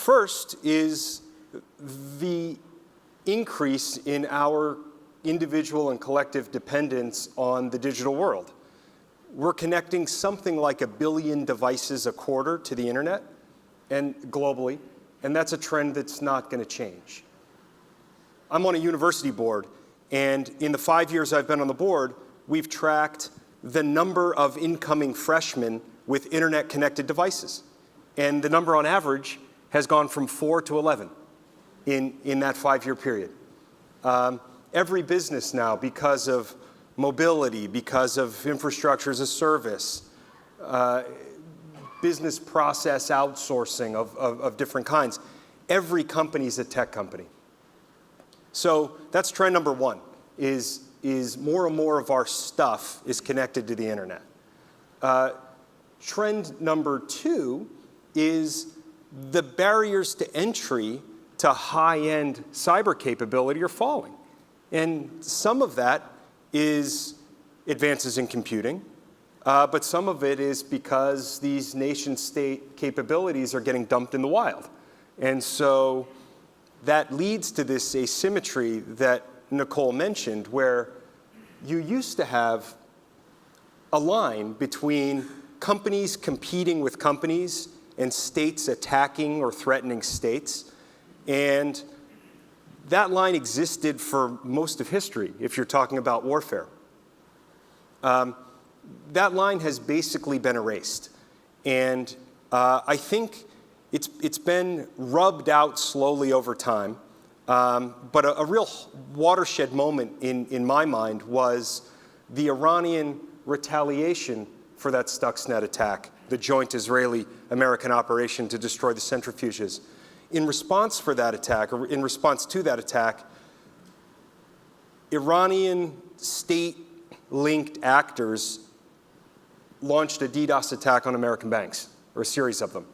First is the increase in our individual and collective dependence on the digital world. We're connecting something like 1 billion devices a quarter to the internet and globally, and that's a trend that's not going to change. I'm on a university board, and in the 5 years I've been on the board, we've tracked the number of incoming freshmen with internet-connected devices. And the number on average has gone from 4 to 11 in that 5-year period. Every business now, because of mobility, because of infrastructure as a service, business process outsourcing of different kinds, every company is a tech company. So that's trend number one, is more and more of our stuff is connected to the internet. Trend number two is the barriers to entry to high-end cyber capability are falling. And some of that is advances in computing, but some of it is because these nation-state capabilities are getting dumped in the wild. And so that leads to this asymmetry that Nicole mentioned, where you used to have a line between companies competing with companies and states attacking or threatening states. And that line existed for most of history, if you're talking about warfare. That line has basically been erased. And I think it's been rubbed out slowly over time. But a real watershed moment in my mind was the Iranian retaliation for that Stuxnet attack, the joint Israeli-American operation to destroy the centrifuges. In response to that attack, Iranian state-linked actors launched a DDoS attack on American banks, or a series of them.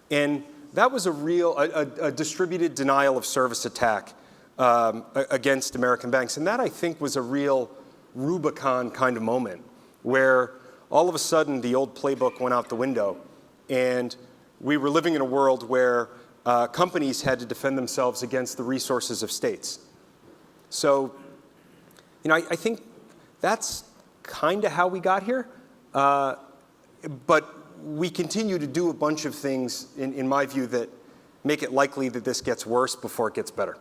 And that was a distributed denial of service attack against American banks. And that, I think, was a real Rubicon kind of moment, where all of a sudden the old playbook went out the window, and we were living in a world where companies had to defend themselves against the resources of states. So, I think that's kind of how we got here. But we continue to do a bunch of things, in my view, that make it likely that this gets worse before it gets better.